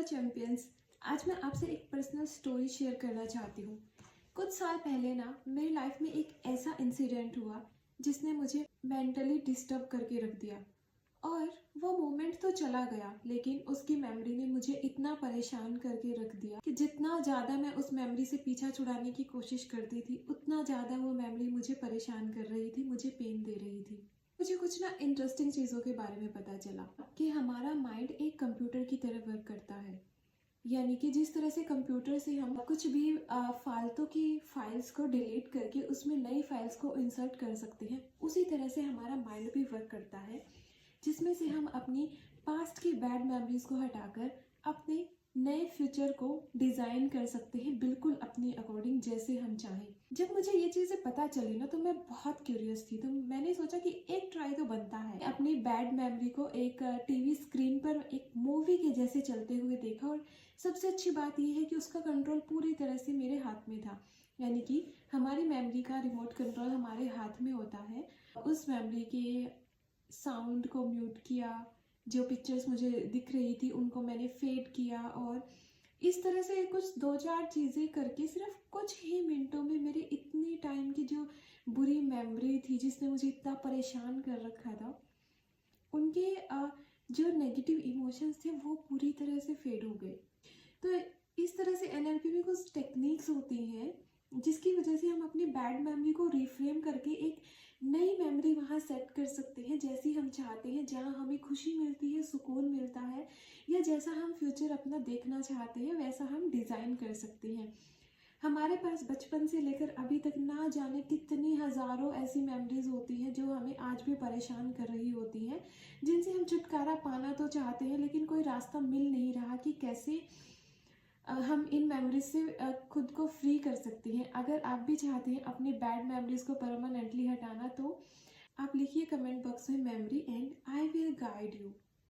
Champions. आज मैं आपसे एक पर्सनल स्टोरी शेयर करना चाहती हूँ। कुछ साल पहले ना मेरी लाइफ में एक ऐसा इंसिडेंट हुआ जिसने मुझे मेंटली डिस्टर्ब करके रख दिया। और वो मोमेंट तो चला गया, लेकिन उसकी मेमोरी ने मुझे इतना परेशान करके रख दिया कि जितना ज़्यादा मैं उस मेमोरी से पीछा छुड़ाने की कोशिश करती थी, उतना ज़्यादा वो मेमोरी मुझे परेशान कर रही थी, मुझे पेन दे रही थी। मुझे कुछ ना इंटरेस्टिंग चीज़ों के बारे में पता चला कि हमारा माइंड एक कंप्यूटर की तरह वर्क करता है। यानी कि जिस तरह से कंप्यूटर से हम कुछ भी फालतू की फाइल्स को डिलीट करके उसमें नई फाइल्स को इंसर्ट कर सकते हैं, उसी तरह से हमारा माइंड भी वर्क करता है, जिसमें से हम अपनी पास्ट की बैड मेमोरीज को हटाकर अपने नए फ्यूचर को डिज़ाइन कर सकते हैं, बिल्कुल अपने अकॉर्डिंग जैसे हम चाहें। जब मुझे ये चीज़ें पता चली ना, तो मैं बहुत क्यूरियस थी। तो मैंने सोचा कि एक ट्राई तो बनता है। अपनी बैड मेमोरी को एक टीवी स्क्रीन पर एक मूवी के जैसे चलते हुए देखा, और सबसे अच्छी बात यह है कि उसका कंट्रोल पूरी तरह से मेरे हाथ में था। यानी कि हमारी मेमोरी का रिमोट कंट्रोल हमारे हाथ में होता है। उस मेमोरी के साउंड को म्यूट किया, जो पिक्चर्स मुझे दिख रही थी उनको मैंने फेड किया, और इस तरह से कुछ 2-4 चीज़ें करके सिर्फ कुछ ही मिनटों में मेरे इतनी टाइम की जो बुरी मेमोरी थी, जिसने मुझे इतना परेशान कर रखा था, उनके जो नेगेटिव इमोशंस थे वो पूरी तरह से फेड हो गए। तो इस तरह से एनएलपी में कुछ टेक्निक्स होती हैं जिसकी वजह से हम अपनी बैड मेमोरी को रिफ्रेम करके एक नई मेमोरी वहाँ सेट कर सकते हैं, जैसी हम चाहते हैं, जहाँ हमें खुशी मिलती है, सुकून मिलता है, या जैसा हम फ्यूचर अपना देखना चाहते हैं वैसा हम डिज़ाइन कर सकते हैं। हमारे पास बचपन से लेकर अभी तक ना जाने कितनी हज़ारों ऐसी मेमोरीज होती हैं जो हमें आज भी परेशान कर रही होती हैं, जिनसे हम छुटकारा पाना तो चाहते हैं, लेकिन कोई रास्ता मिल नहीं रहा कि कैसे हम इन मेमोरीज से खुद को फ्री कर सकते हैं। अगर आप भी चाहते हैं अपनी बैड मेमोरीज को परमानेंटली हटाना, तो आप लिखिए कमेंट बॉक्स में memory and I will guide you.